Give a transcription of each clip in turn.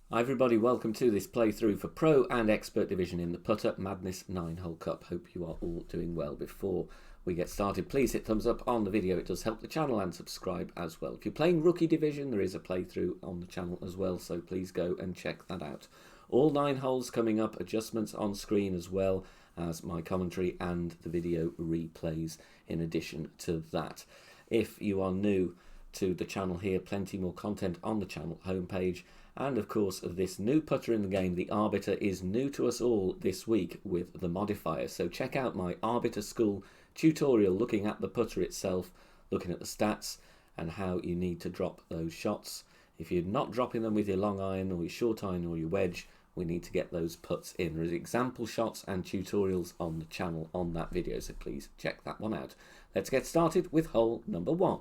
Hi everybody, welcome to this playthrough for Pro and Expert Division in the Putter Madness 9-hole cup. Hope you are all doing well. Before we get started, please hit thumbs up on the video. It does help the channel, and subscribe as well. If you're playing Rookie Division, there is a playthrough on the channel as well, so please go and check that out. All 9 holes coming up, adjustments on screen as well as my commentary and the video replays in addition to that. If you are new to the channel here, plenty more content on the channel homepage. And of course, this new putter in the game, the Arbiter, is new to us all this week with the modifier. So check out my Arbiter School tutorial looking at the putter itself, looking at the stats and how you need to drop those shots. If you're not dropping them with your long iron or your short iron or your wedge, we need to get those putts in. There's example shots and tutorials on the channel on that video, so please check that one out. Let's get started with hole number 1.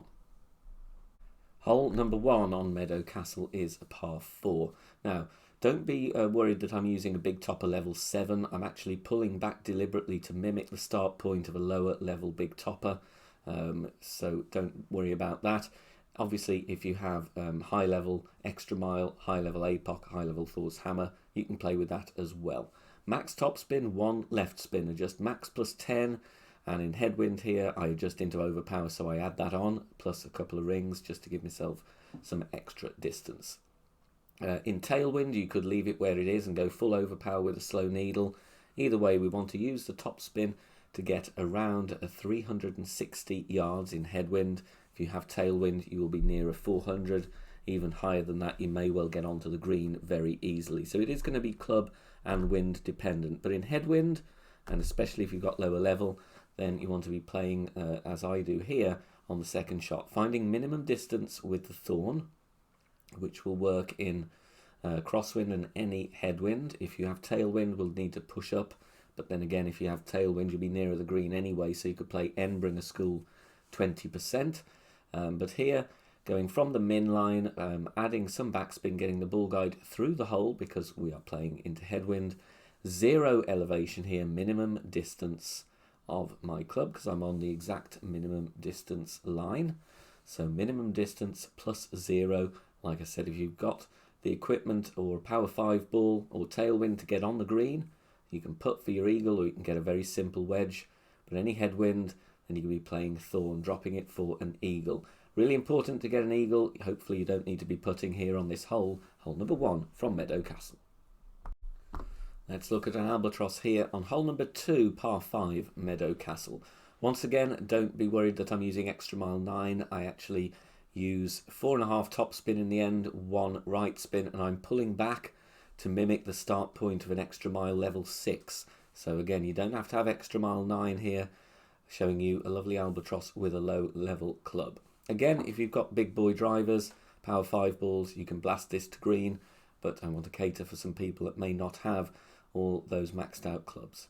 Hole number 1 on Meadow Castle is a par 4. Now, don't be worried that I'm using a big topper level 7. I'm actually pulling back deliberately to mimic the start point of a lower level big topper. So don't worry about that. Obviously, if you have high level extra mile, high level APOC, high level Thor's hammer, you can play with that as well. Max top spin, 1 left spin, adjust max plus 10. And in headwind here, I adjust into overpower, so I add that on, plus a couple of rings, just to give myself some extra distance. In tailwind, you could leave it where it is and go full overpower with a slow needle. Either way, we want to use the top spin to get around 360 yards in headwind. If you have tailwind, you will be nearer 400. Even higher than that, you may well get onto the green very easily. So it is going to be club and wind dependent. But in headwind, and especially if you've got lower level, then you want to be playing, as I do here, on the second shot, finding minimum distance with the Thorn, which will work in crosswind and any headwind. If you have tailwind, we'll need to push up, but then again, if you have tailwind, you'll be nearer the green anyway, so you could play Enbringer School 20%. But here, going from the min line, adding some backspin, getting the ball guide through the hole because we are playing into headwind. 0 elevation here, minimum distance of my club because I'm on the exact minimum distance line. So minimum distance plus 0. Like I said, if you've got the equipment or a power 5 ball or tailwind to get on the green, you can putt for your eagle or you can get a very simple wedge. But any headwind, then you can be playing Thorn, dropping it for an eagle. Really important to get an eagle. Hopefully you don't need to be putting here on this hole, hole number 1 from Meadow Castle. Let's look at an albatross here on hole number 2, par 5, Meadow Castle. Once again, don't be worried that I'm using extra mile 9. I actually use 4.5 top spin in the end, 1 right spin, and I'm pulling back to mimic the start point of an extra mile level 6. So again, you don't have to have extra mile 9 here, showing you a lovely albatross with a low level club. Again, if you've got big boy drivers, power 5 balls, you can blast this to green, but I want to cater for some people that may not have all those maxed out clubs.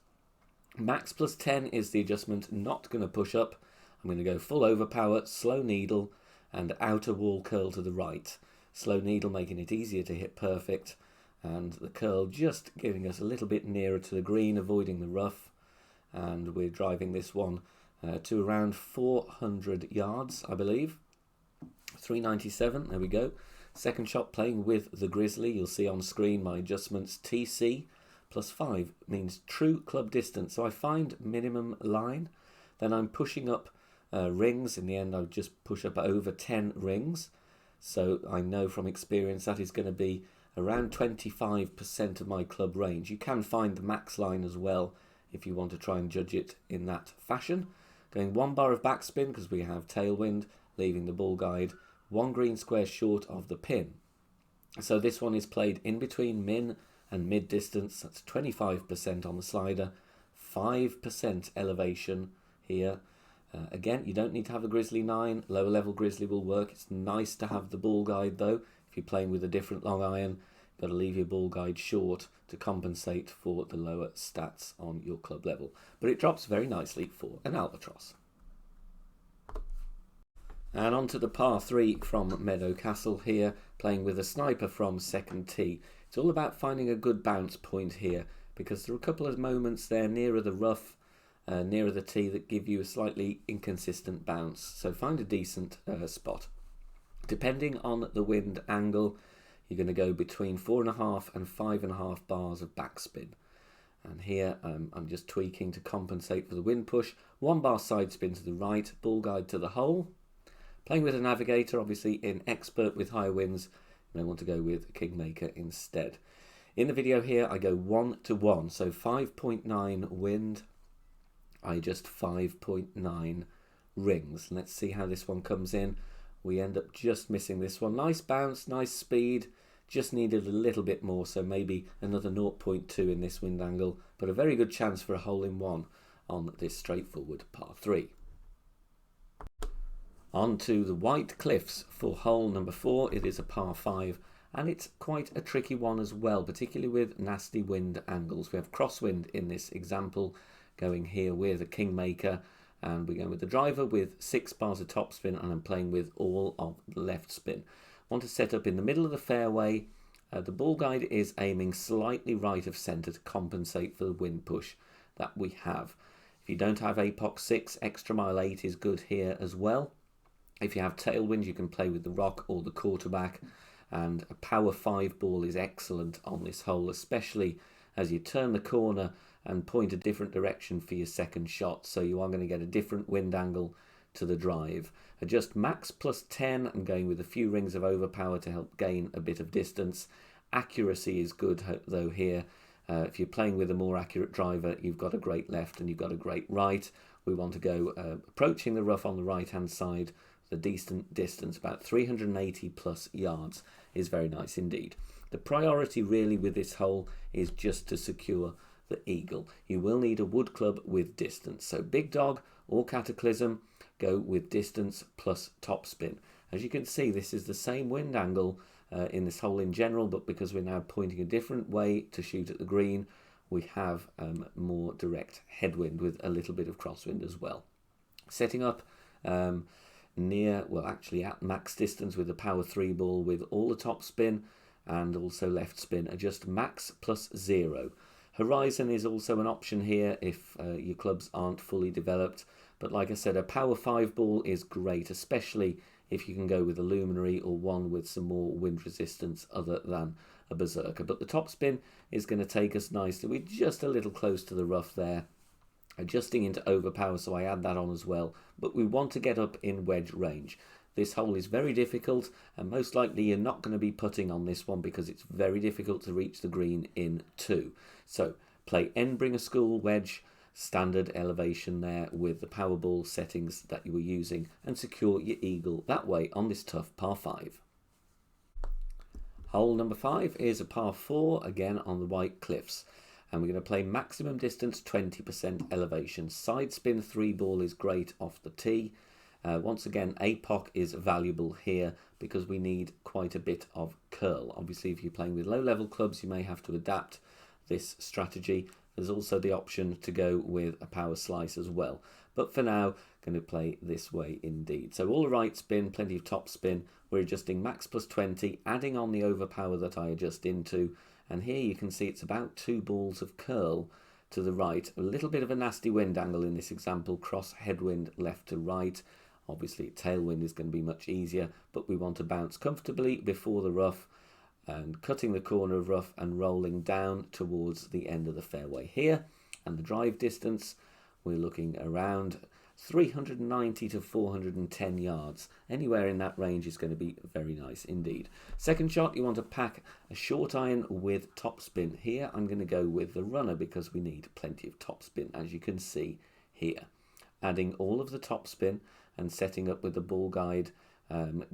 Max plus 10 is the adjustment, not going to push up. I'm going to go full overpower, slow needle, and outer wall curl to the right. Slow needle making it easier to hit perfect, and the curl just giving us a little bit nearer to the green, avoiding the rough. And we're driving this one to around 400 yards, I believe. 397, there we go. Second shot playing with the Grizzly. You'll see on screen my adjustments. TC plus 5 means true club distance. So I find minimum line, then I'm pushing up rings. In the end, I'll just push up over 10 rings. So I know from experience that is going to be around 25% of my club range. You can find the max line as well if you want to try and judge it in that fashion. Going 1 bar of backspin because we have tailwind, leaving the ball guide 1 green square short of the pin. So this one is played in between min and mid distance. That's 25% on the slider, 5% elevation here. Again, you don't need to have a Grizzly 9. Lower level Grizzly will work. It's nice to have the ball guide though. If you're playing with a different long iron, you've got to leave your ball guide short to compensate for the lower stats on your club level. But it drops very nicely for an albatross. And on to the par 3 from Meadow Castle here, playing with a sniper from second tee. It's all about finding a good bounce point here because there are a couple of moments there nearer the rough, nearer the tee that give you a slightly inconsistent bounce. So find a decent spot. Depending on the wind angle, you're going to go between 4.5 and 5.5 bars of backspin. And here I'm just tweaking to compensate for the wind push. 1 bar side spin to the right, ball guide to the hole. Playing with a navigator, obviously in expert with higher winds, you may want to go with Kingmaker instead. In the video here, I go 1 to 1, so 5.9 wind, I adjust 5.9 rings. Let's see how this one comes in. We end up just missing this one. Nice bounce, nice speed, just needed a little bit more, so maybe another 0.2 in this wind angle, but a very good chance for a hole-in-one on this straightforward par 3. On to the White Cliffs for hole number 4. It is a par 5, and it's quite a tricky one as well, particularly with nasty wind angles. We have crosswind in this example, going here with a Kingmaker, and we're going with the driver with 6 bars of topspin, and I'm playing with all of the left spin. Want to set up in the middle of the fairway. The ball guide is aiming slightly right of centre to compensate for the wind push that we have. If you don't have APOC 6, extra mile 8 is good here as well. If you have tailwind, you can play with the rock or the quarterback, and a power 5 ball is excellent on this hole, especially as you turn the corner and point a different direction for your second shot, so you are going to get a different wind angle to the drive. Adjust max plus 10. I'm going with a few rings of overpower to help gain a bit of distance. Accuracy is good though here. If you're playing with a more accurate driver, you've got a great left and you've got a great right. We want to go approaching the rough on the right hand side. The decent distance, about 380 plus yards, is very nice indeed. The priority really with this hole is just to secure the eagle. You will need a wood club with distance, so Big Dog or Cataclysm, go with distance plus topspin. As you can see, this is the same wind angle in this hole in general, but because we're now pointing a different way to shoot at the green, we have more direct headwind with a little bit of crosswind as well. Setting up actually at max distance with the power 3 ball with all the top spin and also left spin. Adjust max plus 0. Horizon is also an option here if your clubs aren't fully developed, but like I said, a power 5 ball is great, especially if you can go with a luminary or one with some more wind resistance other than a berserker. But the top spin is going to take us nicely. We're just a little close to the rough there. Adjusting into overpower, so I add that on as well, but we want to get up in wedge range. This hole is very difficult, and most likely you're not going to be putting on this one because it's very difficult to reach the green in 2. So play Endbringer School wedge, standard elevation there with the Powerball settings that you were using, and secure your eagle that way on this tough par 5. Hole number 5 is a par 4, again on the White Cliffs. And we're going to play maximum distance 20% elevation. Side spin 3 ball is great off the tee. Once again, APOC is valuable here because we need quite a bit of curl. Obviously, if you're playing with low level clubs, you may have to adapt this strategy. There's also the option to go with a power slice as well. But for now, going to play this way indeed. So all the right spin, plenty of top spin. We're adjusting max plus 20, adding on the overpower that I adjust into. And here you can see it's about 2 balls of curl to the right. A little bit of a nasty wind angle in this example, cross headwind left to right. Obviously tailwind is going to be much easier, but we want to bounce comfortably before the rough and cutting the corner of rough and rolling down towards the end of the fairway here. And the drive distance, we're looking around 390 to 410 yards. Anywhere in that range is going to be very nice indeed. Second shot, you want to pack a short iron with topspin. Here I'm going to go with the runner because we need plenty of topspin, as you can see here. Adding all of the topspin and setting up with the ball guide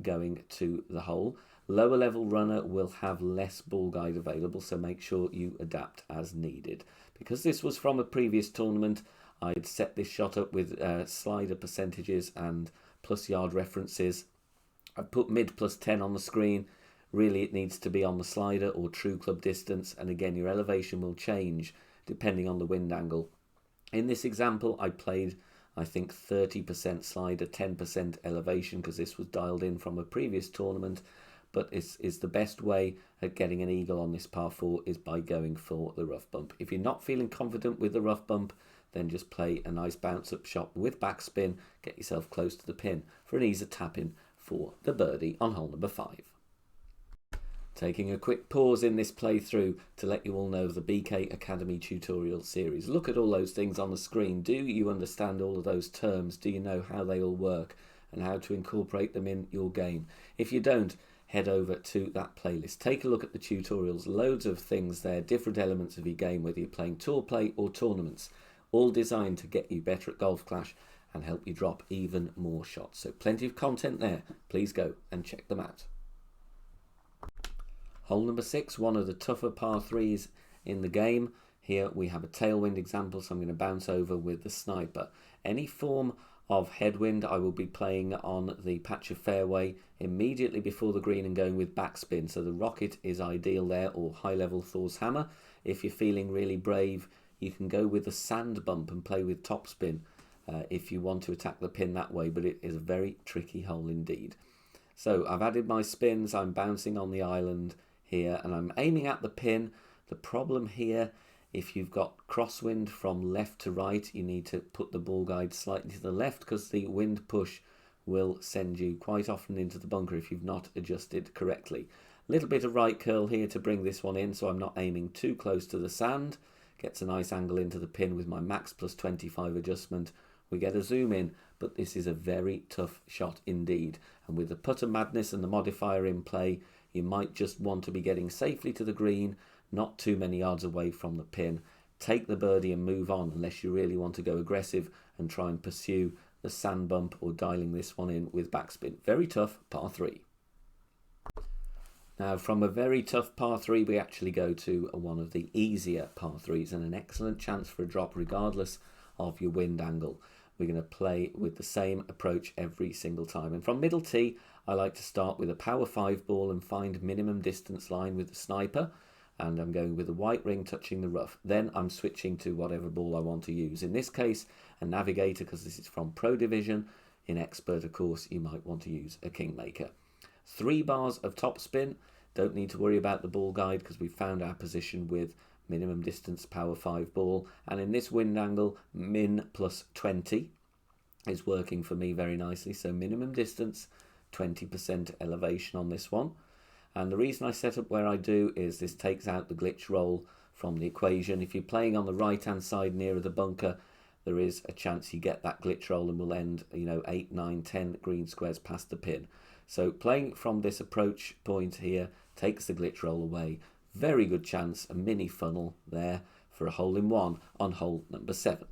going to the hole. Lower level runner will have less ball guide available, so make sure you adapt as needed. Because this was from a previous tournament, I'd set this shot up with slider percentages and plus yard references. I've put mid plus 10 on the screen. Really it needs to be on the slider or true club distance, and again your elevation will change depending on the wind angle. In this example I played I think 30% slider, 10% elevation because this was dialed in from a previous tournament, but it's the best way at getting an eagle on this par 4 is by going for the rough bump. If you're not feeling confident with the rough bump, then just play a nice bounce up shot with backspin, get yourself close to the pin for an easy tap in for the birdie on hole number 5. Taking a quick pause in this playthrough to let you all know the BK Academy tutorial series. Look at all those things on the screen. Do you understand all of those terms? Do you know how they all work and how to incorporate them in your game? If you don't, head over to that playlist. Take a look at the tutorials. Loads of things there, different elements of your game, whether you're playing tour play or tournaments, all designed to get you better at Golf Clash and help you drop even more shots. So plenty of content there. Please go and check them out. Hole number 6, one of the tougher par 3s in the game. Here we have a tailwind example, so I'm going to bounce over with the sniper. Any form of headwind, I will be playing on the patch of fairway immediately before the green and going with backspin. So the rocket is ideal there, or high level Thor's hammer. If you're feeling really brave, you can go with the sand bump and play with topspin if you want to attack the pin that way, but it is a very tricky hole indeed. So I've added my spins, I'm bouncing on the island here and I'm aiming at the pin. The problem here, if you've got crosswind from left to right, you need to put the ball guide slightly to the left because the wind push will send you quite often into the bunker if you've not adjusted correctly. A little bit of right curl here to bring this one in so I'm not aiming too close to the sand. Gets a nice angle into the pin with my max plus 25 adjustment. We get a zoom in, but this is a very tough shot indeed. And with the putter madness and the modifier in play, you might just want to be getting safely to the green, not too many yards away from the pin. Take the birdie and move on unless you really want to go aggressive and try and pursue the sand bump or dialing this one in with backspin. Very tough par 3. Now from a very tough par 3 we actually go to one of the easier par 3s and an excellent chance for a drop regardless of your wind angle. We're going to play with the same approach every single time. And from middle tee, I like to start with a power 5 ball and find minimum distance line with the sniper. And I'm going with the white ring touching the rough. Then I'm switching to whatever ball I want to use. In this case, a Navigator, because this is from Pro Division. In Expert, of course, you might want to use a Kingmaker. 3 bars of topspin. Don't need to worry about the ball guide because we found our position with minimum distance power 5 ball, and in this wind angle min plus 20 is working for me very nicely. So minimum distance, 20% elevation on this one. And the reason I set up where I do is this takes out the glitch roll from the equation. If you're playing on the right hand side nearer the bunker, there is a chance you get that glitch roll and will end 8, 9, 10 green squares past the pin. So playing from this approach point here takes the glitch roll away. Very good chance, a mini funnel there for a hole-in-one on hole number 7.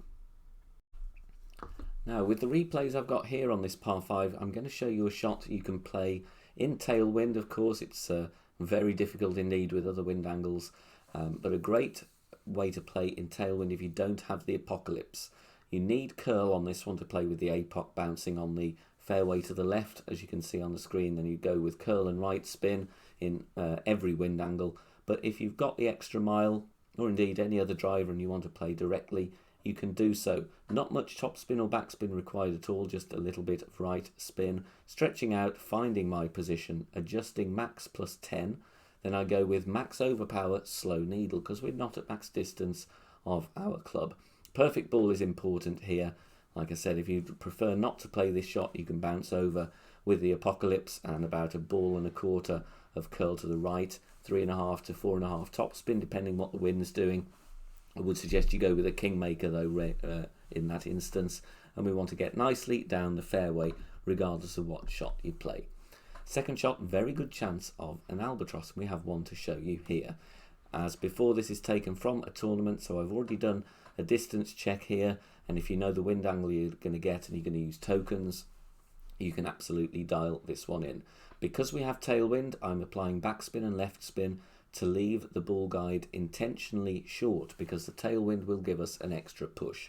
Now with the replays I've got here on this par 5, I'm going to show you a shot you can play in tailwind. Of course it's very difficult indeed with other wind angles, but a great way to play in tailwind if you don't have the apocalypse. You need curl on this one to play with the apoc bouncing on the fairway to the left, as you can see on the screen. Then you go with curl and right spin in every wind angle. But if you've got the extra mile, or indeed any other driver, and you want to play directly, you can do so. Not much topspin or backspin required at all, just a little bit of right spin. Stretching out, finding my position, adjusting max plus 10. Then I go with max overpower, slow needle, because we're not at max distance of our club. Perfect ball is important here. Like I said, if you prefer not to play this shot, you can bounce over with the apocalypse and about a ball and a quarter of curl to the right. 3.5 to 4.5 topspin, depending what the wind's doing. I would suggest you go with a Kingmaker though in that instance, and we want to get nicely down the fairway regardless of what shot you play. Second shot, very good chance of an albatross. We have one to show you here. As before, this is taken from a tournament, so I've already done a distance check here, and if you know the wind angle you're going to get and you're going to use tokens, you can absolutely dial this one in. Because we have tailwind, I'm applying backspin and left spin to leave the ball guide intentionally short because the tailwind will give us an extra push.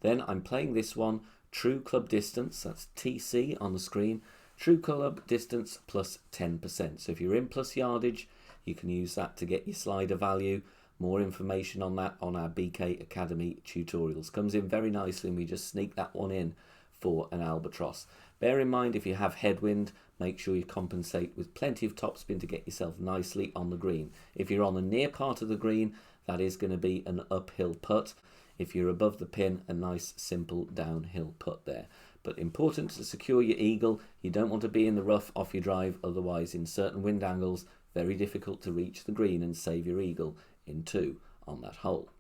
Then I'm playing this one true club distance, that's TC on the screen, true club distance plus 10%. So if you're in plus yardage, you can use that to get your slider value. More information on that on our BK Academy tutorials. Comes in very nicely and we just sneak that one in for an albatross. Bear in mind, if you have headwind, make sure you compensate with plenty of topspin to get yourself nicely on the green. If you're on the near part of the green, that is going to be an uphill putt. If you're above the pin, a nice simple downhill putt there. But important to secure your eagle. You don't want to be in the rough off your drive, otherwise in certain wind angles, very difficult to reach the green and save your eagle in 2 on that hole.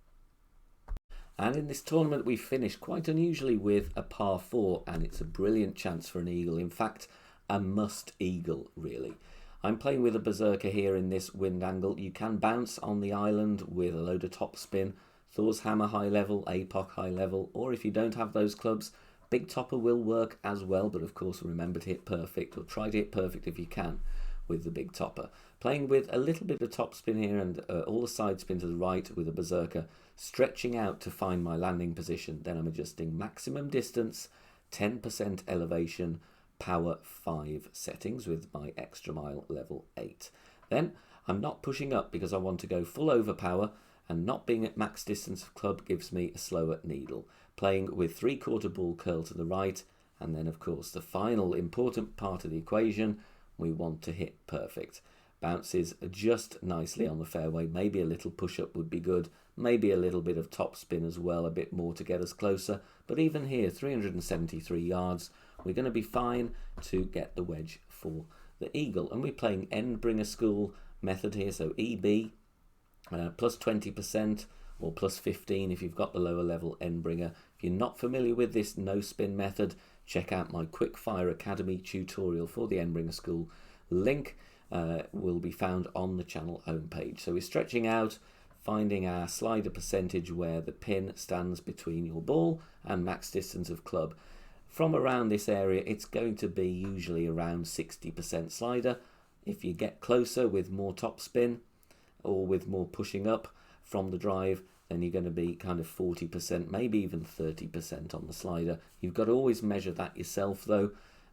And in this tournament we finished quite unusually with a par 4, and it's a brilliant chance for an eagle. In fact, a must eagle really. I'm playing with a berserker here in this wind angle. You can bounce on the island with a load of topspin, Thor's Hammer high level, APOC high level, or if you don't have those clubs, Big Topper will work as well, but of course remember to hit perfect, or try to hit perfect if you can with the Big Topper. Playing with a little bit of topspin here and all the side spin to the right with a berserker, stretching out to find my landing position. Then I'm adjusting maximum distance, 10% elevation, power 5 settings with my extra mile level 8. Then I'm not pushing up because I want to go full overpower, and not being at max distance of club gives me a slower needle. Playing with 3/4 ball curl to the right, and then of course the final important part of the equation, we want to hit perfect. Bounces just nicely on the fairway, maybe a little push-up would be good, maybe a little bit of top spin as well, a bit more to get us closer, but even here 373 yards, we're going to be fine to get the wedge for the eagle. And we're playing Endbringer School method here, so EB plus 20% or plus 15 if you've got the lower level Endbringer. If you're not familiar with this no spin method, check out my Quickfire Academy tutorial for the Endbringer School. Link will be found on the channel homepage. So we're stretching out, finding our slider percentage where the pin stands between your ball and max distance of club. From around this area, it's going to be usually around 60% slider. If you get closer with more top spin or with more pushing up from the drive, then you're going to be kind of 40%, maybe even 30% on the slider. You've got to always measure that yourself though,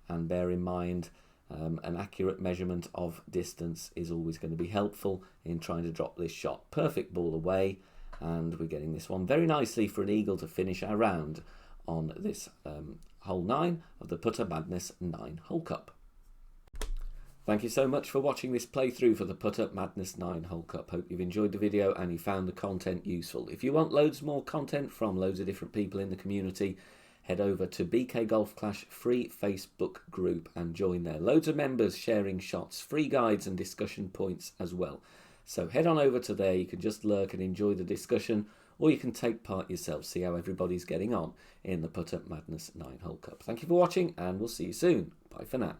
and bear in mind an accurate measurement of distance is always going to be helpful in trying to drop this shot. Perfect ball away, and we're getting this one very nicely for an eagle to finish our round on this hole 9 of the Putter Madness 9 Hole Cup. Thank you so much for watching this playthrough for the Putter Madness 9 Hole Cup. Hope you've enjoyed the video and you found the content useful. If you want loads more content from loads of different people in the community, head over to BK Golf Clash free Facebook group and join there. Loads of members sharing shots, free guides and discussion points as well. So head on over to there. You can just lurk and enjoy the discussion, or you can take part yourself, see how everybody's getting on in the Putter Madness 9 Hole Cup. Thank you for watching, and we'll see you soon. Bye for now.